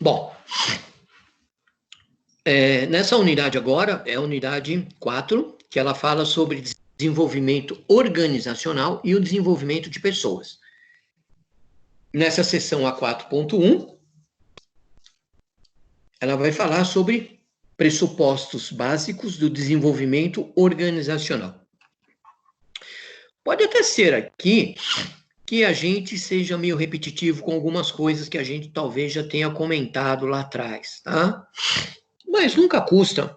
Bom, nessa unidade agora, é a unidade 4, que ela fala sobre desenvolvimento organizacional e o desenvolvimento de pessoas. Nessa seção A4.1, ela vai falar sobre pressupostos básicos do desenvolvimento organizacional. Pode até ser aqui que a gente seja meio repetitivo com algumas coisas que a gente talvez já tenha comentado lá atrás, tá? Mas nunca custa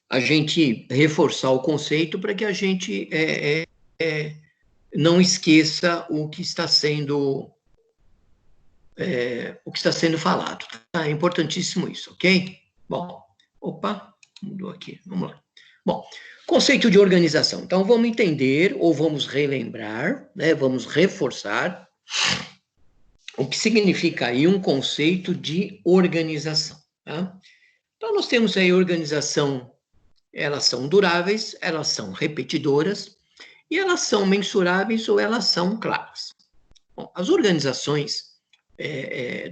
a gente reforçar o conceito para que a gente não esqueça o que está sendo falado. Tá? É importantíssimo isso, ok? Bom, opa, mudou aqui, vamos lá. Bom, conceito de organização. Então, vamos entender ou vamos relembrar, né, vamos reforçar o que significa aí um conceito de organização. Tá? Então, nós temos aí organização, elas são duráveis, elas são repetidoras, e elas são mensuráveis ou elas são claras. Bom, as organizações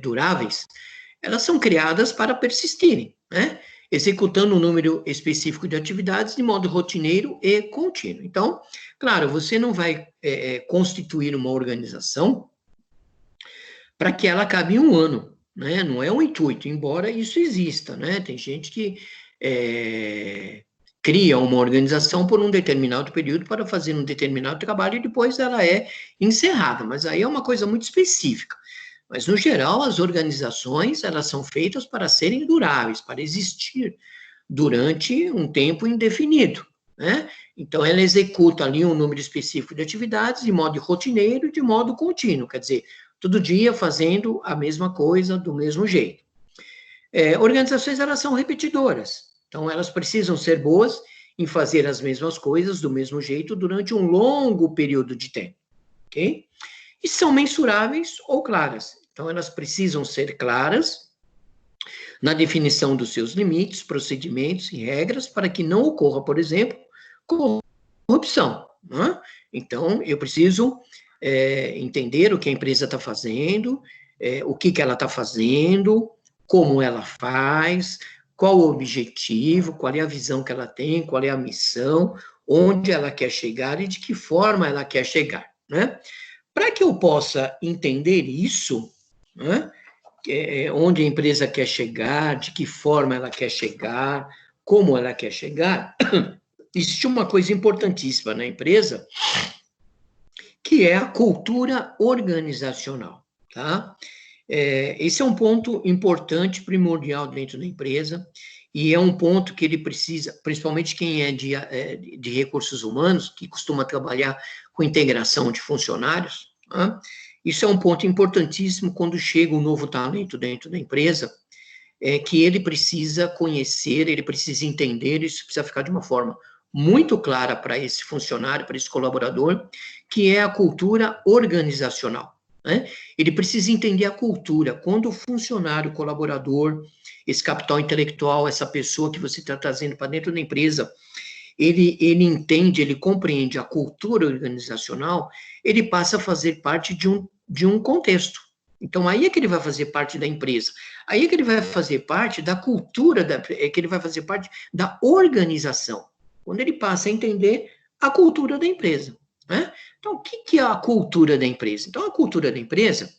duráveis, elas são criadas para persistirem, né? Executando um número específico de atividades de modo rotineiro e contínuo. Então, claro, você não vai constituir uma organização para que ela acabe em um ano, né? Não é um intuito, embora isso exista, né? Tem gente que cria uma organização por um determinado período para fazer um determinado trabalho e depois ela é encerrada, mas aí é uma coisa muito específica. Mas, no geral, as organizações, elas são feitas para serem duráveis, para existir durante um tempo indefinido, né? Então, ela executa ali um número específico de atividades de modo rotineiro e de modo contínuo, quer dizer, todo dia fazendo a mesma coisa do mesmo jeito. Organizações, elas são repetidoras, então elas precisam ser boas em fazer as mesmas coisas do mesmo jeito durante um longo período de tempo, ok? E são mensuráveis ou claras. Então, elas precisam ser claras na definição dos seus limites, procedimentos e regras para que não ocorra, por exemplo, corrupção. Né? Então, eu preciso entender o que a empresa está fazendo, o que ela está fazendo, como ela faz, qual o objetivo, qual é a visão que ela tem, qual é a missão, onde ela quer chegar e de que forma ela quer chegar, né? Para que eu possa entender isso, né, onde a empresa quer chegar, de que forma ela quer chegar, como ela quer chegar, existe uma coisa importantíssima na empresa, que é a cultura organizacional, tá? Esse é um ponto importante, primordial dentro da empresa, e é um ponto que ele precisa, principalmente quem é de recursos humanos, que costuma trabalhar com integração de funcionários, tá? Isso é um ponto importantíssimo quando chega um novo talento dentro da empresa, que ele precisa conhecer, ele precisa entender, isso precisa ficar de uma forma muito clara para esse funcionário, para esse colaborador, que é a cultura organizacional. Né? Ele precisa entender a cultura, quando o funcionário, o colaborador, esse capital intelectual, essa pessoa que você está trazendo para dentro da empresa, ele entende, ele compreende a cultura organizacional, ele passa a fazer parte de um contexto. Então, aí é que ele vai fazer parte da empresa, aí é que ele vai fazer parte da cultura, é que ele vai fazer parte da organização, quando ele passa a entender a cultura da empresa. Né? Então, o que é a cultura da empresa? Então, a cultura da empresa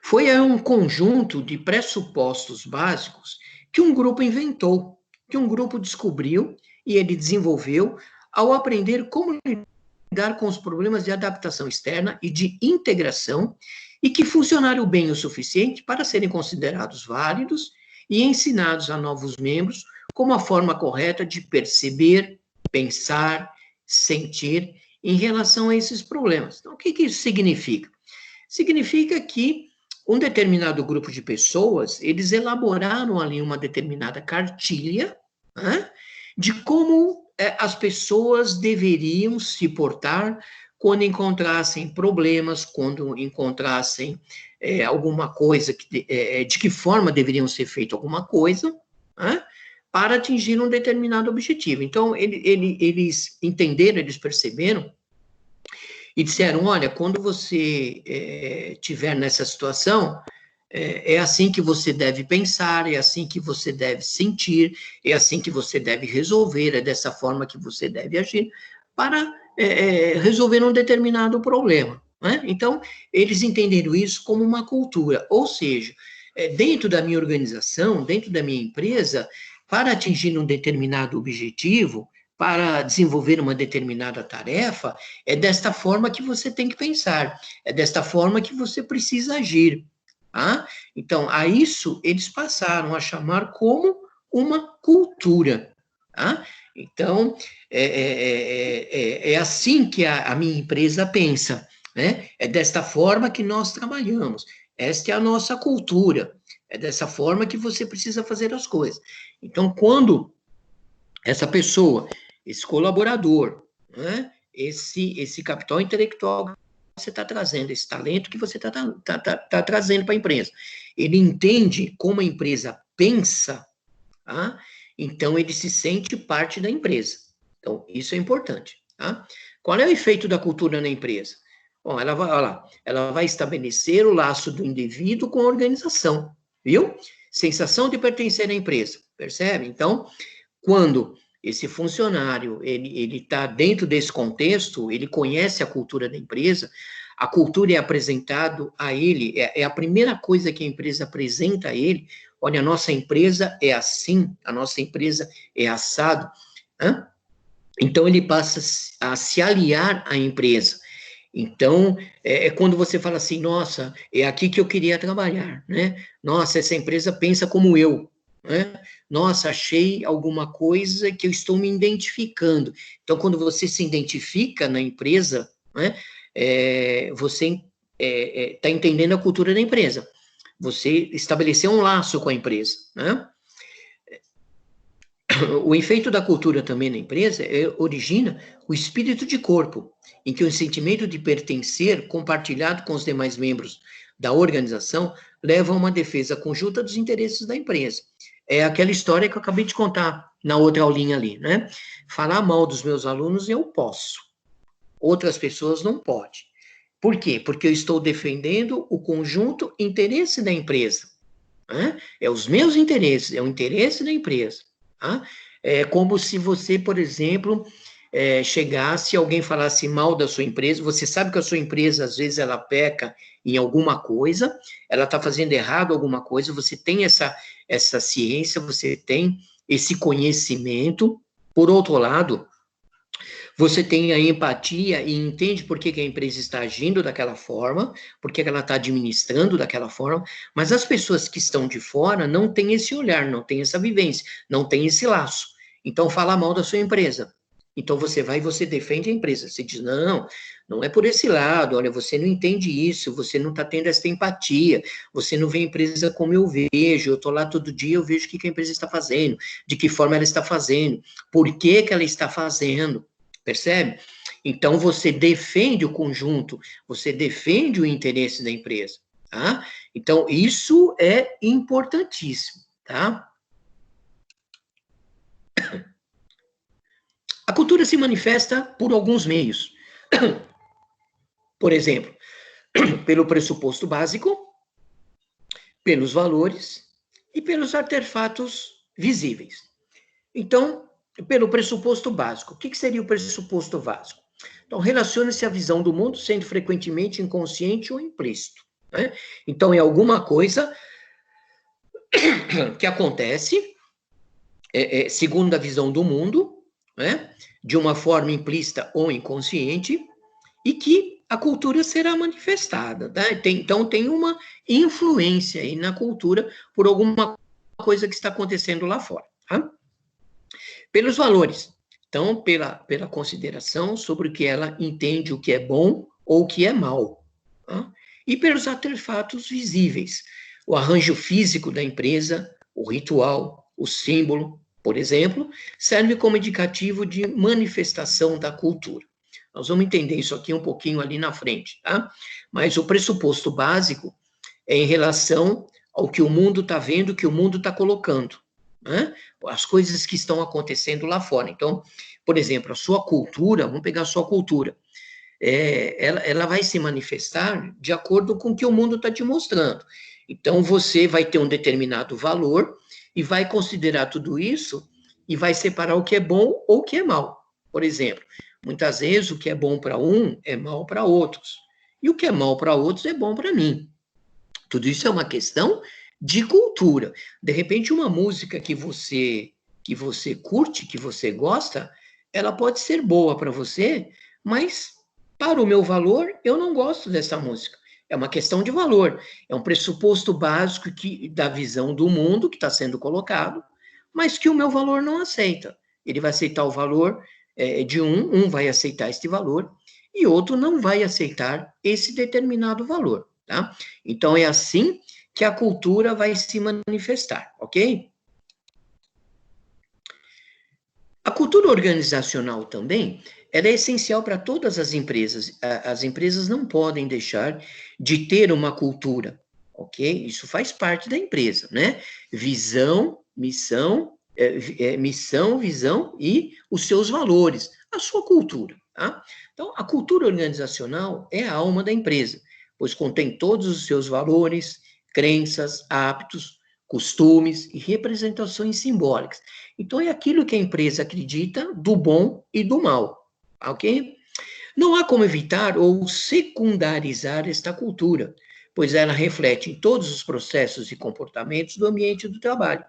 foi um conjunto de pressupostos básicos que um grupo inventou, que um grupo descobriu e ele desenvolveu ao aprender como lidar com os problemas de adaptação externa e de integração e que funcionaram bem o suficiente para serem considerados válidos e ensinados a novos membros como a forma correta de perceber, pensar, sentir em relação a esses problemas. Então, o que isso significa? Significa que um determinado grupo de pessoas, eles elaboraram ali uma determinada cartilha, né, de como as pessoas deveriam se portar quando encontrassem problemas, quando encontrassem alguma coisa, de que forma deveriam ser feito alguma coisa, né, para atingir um determinado objetivo. Então, eles entenderam, eles perceberam, e disseram, olha, quando você estiver nessa situação, é assim que você deve pensar, é assim que você deve sentir, é assim que você deve resolver, é dessa forma que você deve agir para resolver um determinado problema. Né? Então, eles entenderam isso como uma cultura, ou seja, dentro da minha organização, dentro da minha empresa, para atingir um determinado objetivo, para desenvolver uma determinada tarefa, é desta forma que você tem que pensar, é desta forma que você precisa agir. Tá? Então, a isso eles passaram a chamar como uma cultura. Tá? Então, é assim que a minha empresa pensa, né? É desta forma que nós trabalhamos. Esta é a nossa cultura. É dessa forma que você precisa fazer as coisas. Então, quando essa pessoa, esse colaborador, né? Esse capital intelectual que você está trazendo, esse talento que você está trazendo para a empresa, ele entende como a empresa pensa, tá? Então ele se sente parte da empresa. Então, isso é importante. Tá? Qual é o efeito da cultura na empresa? Bom, ela vai estabelecer o laço do indivíduo com a organização, viu? Sensação de pertencer à empresa, percebe? Então, quando esse funcionário ele está dentro desse contexto, ele conhece a cultura da empresa, a cultura é apresentado a ele, é a primeira coisa que a empresa apresenta a ele. Olha, a nossa empresa é assim, a nossa empresa é assado. Né? Então, ele passa a se aliar à empresa. Então, quando você fala assim, nossa, é aqui que eu queria trabalhar, né? Nossa, essa empresa pensa como eu, né? Nossa, achei alguma coisa que eu estou me identificando. Então, quando você se identifica na empresa, né, você está entendendo a cultura da empresa. Você estabeleceu um laço com a empresa, né? O efeito da cultura também na empresa origina o espírito de corpo, em que o sentimento de pertencer, compartilhado com os demais membros da organização, leva a uma defesa conjunta dos interesses da empresa. É aquela história que eu acabei de contar na outra aulinha ali, né? Falar mal dos meus alunos eu posso, outras pessoas não podem. Por quê? Porque eu estou defendendo o conjunto interesse da empresa. Né? É os meus interesses, é o interesse da empresa. Tá? É como se você, por exemplo, chegasse, alguém falasse mal da sua empresa, você sabe que a sua empresa, às vezes, ela peca em alguma coisa, ela está fazendo errado alguma coisa, você tem essa ciência, você tem esse conhecimento. Por outro lado, você tem a empatia e entende por que a empresa está agindo daquela forma, por que ela está administrando daquela forma, mas as pessoas que estão de fora não têm esse olhar, não têm essa vivência, não têm esse laço. Então, fala mal da sua empresa. Então, você vai e você defende a empresa. Você diz, não é por esse lado, olha, você não entende isso, você não está tendo essa empatia, você não vê a empresa como eu vejo, eu estou lá todo dia, eu vejo o que a empresa está fazendo, de que forma ela está fazendo, por que ela está fazendo. Percebe? Então, você defende o conjunto, você defende o interesse da empresa, tá? Então, isso é importantíssimo, tá? A cultura se manifesta por alguns meios. Por exemplo, pelo pressuposto básico, pelos valores e pelos artefatos visíveis. Então, pelo pressuposto básico. O que seria o pressuposto básico? Então, relaciona-se à visão do mundo, sendo frequentemente inconsciente ou implícito. Né? Então, é alguma coisa que acontece, segundo a visão do mundo, né? De uma forma implícita ou inconsciente, e que a cultura será manifestada. Tá? Então, tem uma influência aí na cultura por alguma coisa que está acontecendo lá fora. Tá? Pelos valores. Então, pela consideração sobre o que ela entende o que é bom ou o que é mal. Tá? E pelos artefatos visíveis. O arranjo físico da empresa, o ritual, o símbolo, por exemplo, serve como indicativo de manifestação da cultura. Nós vamos entender isso aqui um pouquinho ali na frente, tá? Mas o pressuposto básico é em relação ao que o mundo está vendo, o que o mundo está colocando. Né? As coisas que estão acontecendo lá fora. Então, por exemplo, a sua cultura, vamos pegar a sua cultura, ela vai se manifestar de acordo com o que o mundo está te mostrando. Então, você vai ter um determinado valor e vai considerar tudo isso e vai separar o que é bom ou o que é mal. Por exemplo, muitas vezes o que é bom para um é mal para outros. E o que é mal para outros é bom para mim. Tudo isso é uma questão de cultura. De repente, uma música que você curte, que você gosta, ela pode ser boa para você, mas para o meu valor, eu não gosto dessa música. É uma questão de valor. É um pressuposto básico da visão do mundo que está sendo colocado, mas que o meu valor não aceita. Ele vai aceitar o valor de um vai aceitar este valor, e outro não vai aceitar esse determinado valor, tá? Então, é assim que a cultura vai se manifestar, ok? A cultura organizacional também, ela é essencial para todas as empresas. As empresas não podem deixar de ter uma cultura, ok? Isso faz parte da empresa, né? Visão, missão, visão e os seus valores, a sua cultura, tá? Então, a cultura organizacional é a alma da empresa, pois contém todos os seus valores, crenças, hábitos, costumes e representações simbólicas. Então, é aquilo que a empresa acredita do bom e do mal, ok? Não há como evitar ou secundarizar esta cultura, pois ela reflete em todos os processos e comportamentos do ambiente do trabalho,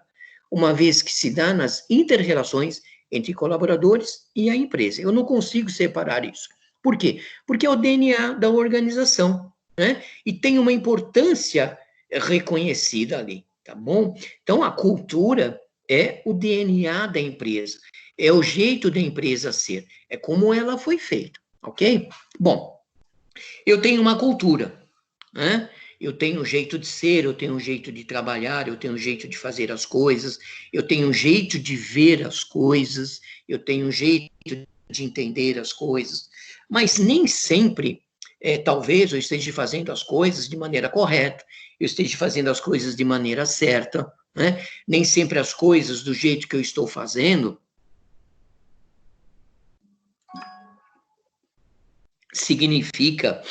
uma vez que se dá nas inter-relações entre colaboradores e a empresa. Eu não consigo separar isso. Por quê? Porque é o DNA da organização, né? E tem uma importância reconhecida ali, tá bom? Então, a cultura é o DNA da empresa, é o jeito da empresa ser, é como ela foi feita, ok? Bom, eu tenho uma cultura, né? Eu tenho um jeito de ser, eu tenho um jeito de trabalhar, eu tenho um jeito de fazer as coisas, eu tenho um jeito de ver as coisas, eu tenho um jeito de entender as coisas, mas nem sempre, talvez eu esteja fazendo as coisas de maneira correta, eu esteja fazendo as coisas de maneira certa, né? Nem sempre as coisas do jeito que eu estou fazendo significa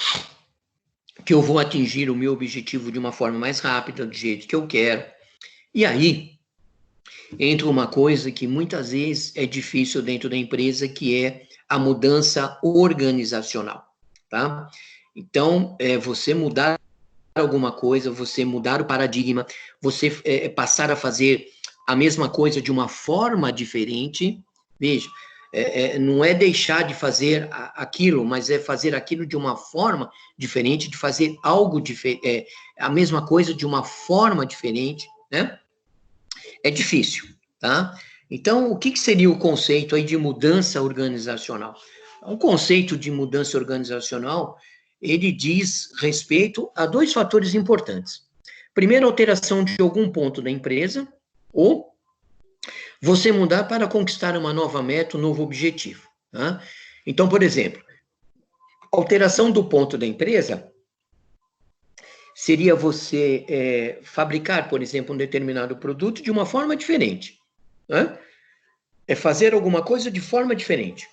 que eu vou atingir o meu objetivo de uma forma mais rápida, do jeito que eu quero. E aí entra uma coisa que muitas vezes é difícil dentro da empresa, que é a mudança organizacional, tá? Então, você mudar alguma coisa, você mudar o paradigma, você passar a fazer a mesma coisa de uma forma diferente, veja, não é deixar de fazer aquilo, mas é fazer aquilo de uma forma diferente, de fazer algo diferente, a mesma coisa de uma forma diferente, né? É difícil, tá? Então, o que seria o conceito aí de mudança organizacional? O conceito de mudança organizacional, ele diz respeito a dois fatores importantes. Primeiro, alteração de algum ponto da empresa, ou você mudar para conquistar uma nova meta, um novo objetivo, tá? Então, por exemplo, alteração do ponto da empresa seria você fabricar, por exemplo, um determinado produto de uma forma diferente, né? É fazer alguma coisa de forma diferente.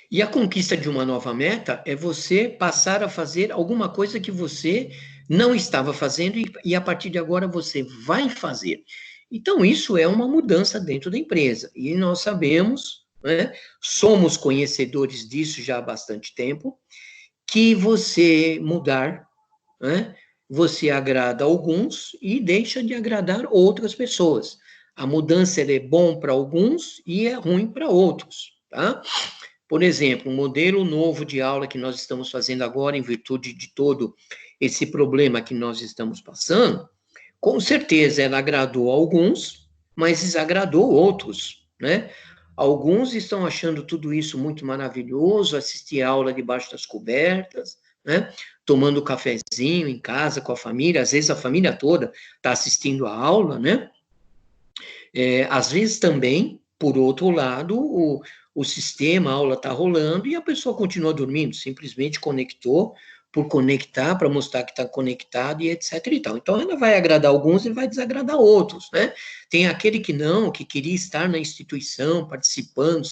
E a conquista de uma nova meta é você passar a fazer alguma coisa que você não estava fazendo e a partir de agora você vai fazer. Então, isso é uma mudança dentro da empresa. E nós sabemos, né, somos conhecedores disso já há bastante tempo, que você mudar, né, você agrada alguns e deixa de agradar outras pessoas. A mudança é bom para alguns e é ruim para outros, tá? Por exemplo, um modelo novo de aula que nós estamos fazendo agora, em virtude de todo esse problema que nós estamos passando, com certeza ela agradou alguns, mas desagradou outros, né? Alguns estão achando tudo isso muito maravilhoso, assistir a aula debaixo das cobertas, né? Tomando cafezinho em casa com a família, às vezes a família toda está assistindo a aula, né? Às vezes também, por outro lado, o sistema, a aula está rolando e a pessoa continua dormindo, simplesmente conectou por conectar, para mostrar que está conectado e etc e tal. Então, ela vai agradar alguns e vai desagradar outros, né? Tem aquele que não, que queria estar na instituição, participando,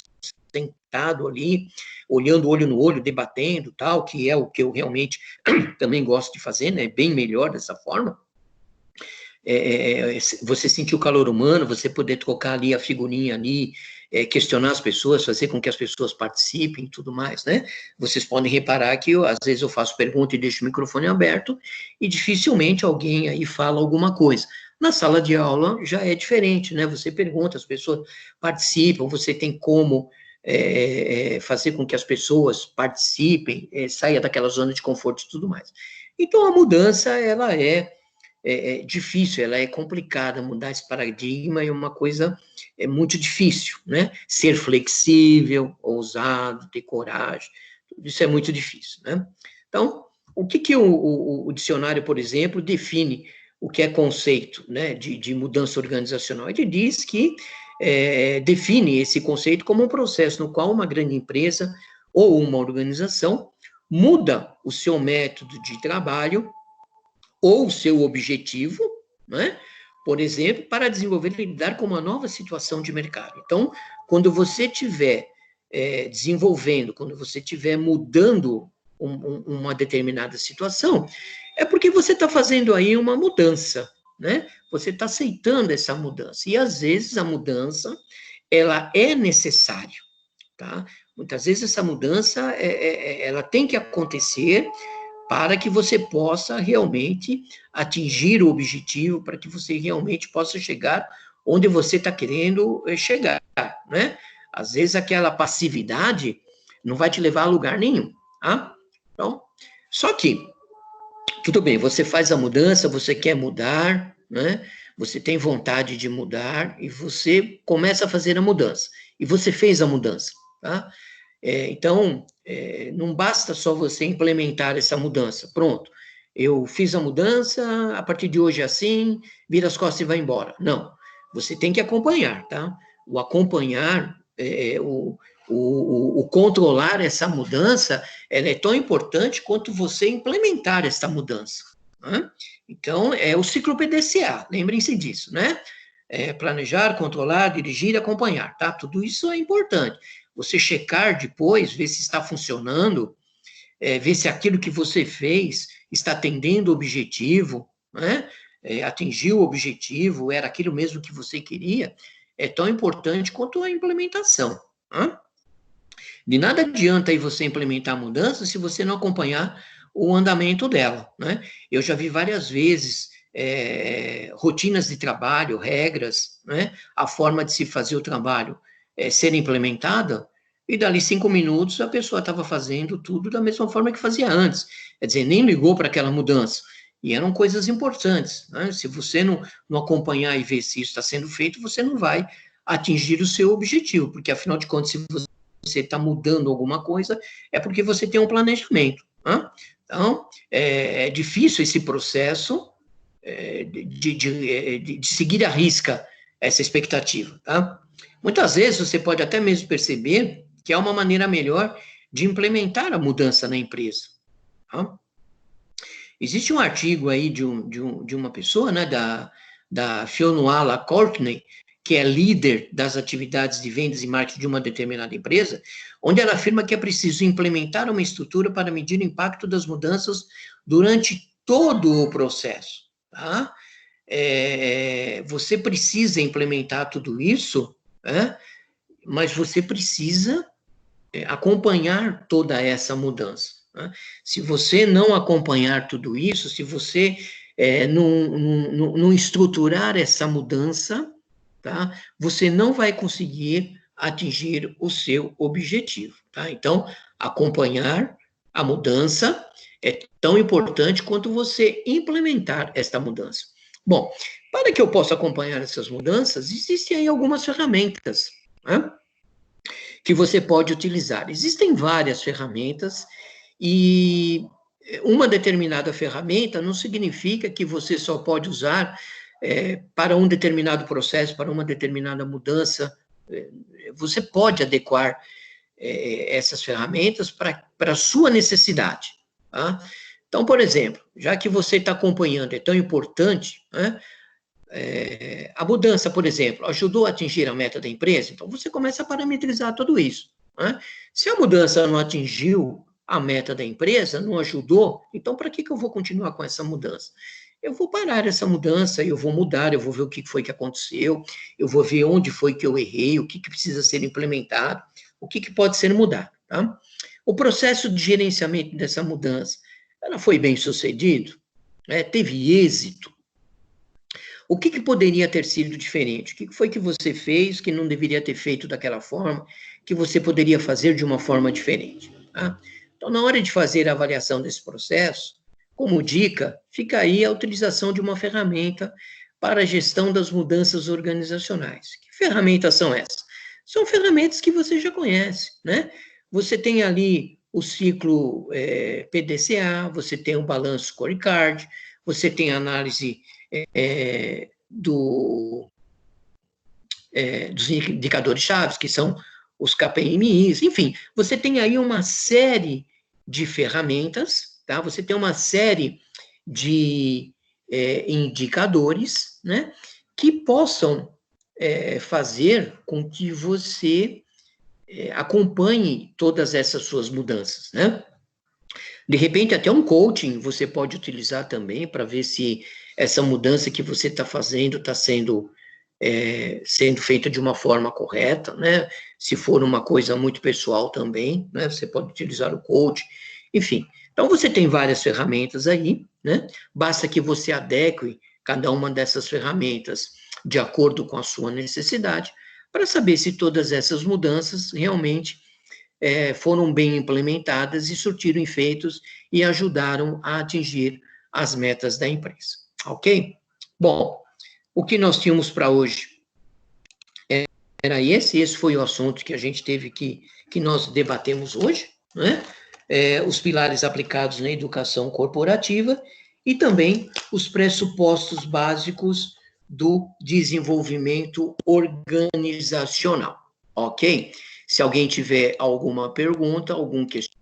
sentado ali, olhando olho no olho, debatendo, tal, que é o que eu realmente também gosto de fazer, né? Bem melhor dessa forma. Você sentir o calor humano, você poder trocar ali a figurinha ali, questionar as pessoas, fazer com que as pessoas participem e tudo mais, né? Vocês podem reparar que às vezes eu faço pergunta e deixo o microfone aberto e dificilmente alguém aí fala alguma coisa. Na sala de aula já é diferente, né? Você pergunta, as pessoas participam, você tem como fazer com que as pessoas participem, saia daquela zona de conforto e tudo mais. Então, a mudança, ela é difícil, ela é complicada, mudar esse paradigma é uma coisa muito difícil, né? Ser flexível, ousado, ter coragem, tudo isso é muito difícil, né? Então, o que o dicionário, por exemplo, define o que é conceito, né, de mudança organizacional? Ele diz que define esse conceito como um processo no qual uma grande empresa ou uma organização muda o seu método de trabalho ou seu objetivo, né? Por exemplo, para desenvolver e lidar com uma nova situação de mercado. Então, quando você estiver desenvolvendo, quando você estiver mudando uma determinada situação, é porque você está fazendo aí uma mudança, né? Você está aceitando essa mudança. E, às vezes, a mudança, ela é necessária, tá? Muitas vezes, essa mudança, ela tem que acontecer para que você possa realmente atingir o objetivo, para que você realmente possa chegar onde você está querendo chegar, né? Às vezes aquela passividade não vai te levar a lugar nenhum, tá? Então, só que, tudo bem, você faz a mudança, você quer mudar, né? Você tem vontade de mudar e você começa a fazer a mudança. E você fez a mudança, tá? Então, não basta só você implementar essa mudança. Pronto, eu fiz a mudança, a partir de hoje é assim, vira as costas e vai embora. Não, você tem que acompanhar, tá? O acompanhar, o controlar essa mudança, ela é tão importante quanto você implementar essa mudança, né? Então, é o ciclo PDCA, lembrem-se disso, né? Planejar, controlar, dirigir e acompanhar, tá? Tudo isso é importante. Você checar depois, ver se está funcionando, ver se aquilo que você fez está atendendo o objetivo, né? Atingiu o objetivo, era aquilo mesmo que você queria, é tão importante quanto a implementação, né? De nada adianta aí você implementar a mudança se você não acompanhar o andamento dela, né? Eu já vi várias vezes rotinas de trabalho, regras, né? A forma de se fazer o trabalho ser implementada, e dali 5 minutos a pessoa estava fazendo tudo da mesma forma que fazia antes. Quer dizer, nem ligou para aquela mudança. E eram coisas importantes, né? Se você não acompanhar e ver se isso está sendo feito, você não vai atingir o seu objetivo, porque afinal de contas, se você está mudando alguma coisa, é porque você tem um planejamento, né? Então, é difícil esse processo de seguir à risca essa expectativa, tá? Muitas vezes você pode até mesmo perceber que há uma maneira melhor de implementar a mudança na empresa, tá? Existe um artigo aí de uma pessoa, né, da Fionnuala Courtney, que é líder das atividades de vendas e marketing de uma determinada empresa, onde ela afirma que é preciso implementar uma estrutura para medir o impacto das mudanças durante todo o processo, tá? Você precisa implementar tudo isso, né? Mas você precisa acompanhar toda essa mudança, né? Se você não acompanhar tudo isso, se você não estruturar essa mudança, tá? Você não vai conseguir atingir o seu objetivo, tá? Então, acompanhar a mudança é tão importante quanto você implementar esta mudança. Bom, para que eu possa acompanhar essas mudanças, existem aí algumas ferramentas, né, que você pode utilizar. Existem várias ferramentas e uma determinada ferramenta não significa que você só pode usar para um determinado processo, para uma determinada mudança. Você pode adequar essas ferramentas para a sua necessidade, tá? Então, por exemplo, já que você está acompanhando, é tão importante, né? A mudança, por exemplo, ajudou a atingir a meta da empresa, então você começa a parametrizar tudo isso, né? Se a mudança não atingiu a meta da empresa, não ajudou, então para que eu vou continuar com essa mudança? Eu vou parar essa mudança, eu vou mudar, eu vou ver o que foi que aconteceu, eu vou ver onde foi que eu errei, o que precisa ser implementado, o que pode ser mudado, tá? O processo de gerenciamento dessa mudança, ela foi bem sucedido? Teve êxito? O que poderia ter sido diferente? O que foi que você fez que não deveria ter feito daquela forma, que você poderia fazer de uma forma diferente? Tá? Então, na hora de fazer a avaliação desse processo, como dica, fica aí a utilização de uma ferramenta para a gestão das mudanças organizacionais. Que ferramentas são essas? São ferramentas que você já conhece, né? Você tem ali o ciclo PDCA, você tem o balanço scorecard, você tem a análise dos indicadores chaves, que são os KPMIs, enfim, você tem aí uma série de ferramentas, tá? Você tem uma série de indicadores, né, que possam fazer com que você acompanhe todas essas suas mudanças, né? De repente, até um coaching você pode utilizar também para ver se essa mudança que você está fazendo está sendo feita de uma forma correta, né? Se for uma coisa muito pessoal também, né? Você pode utilizar o coaching, enfim. Então, você tem várias ferramentas aí, né? Basta que você adeque cada uma dessas ferramentas de acordo com a sua necessidade, para saber se todas essas mudanças realmente foram bem implementadas e surtiram efeitos e ajudaram a atingir as metas da empresa. Ok? Bom, o que nós tínhamos para hoje era esse foi o assunto que a gente teve que nós debatemos hoje, né? Os pilares aplicados na educação corporativa e também os pressupostos básicos do desenvolvimento organizacional, ok? Se alguém tiver alguma pergunta, algum questionamento,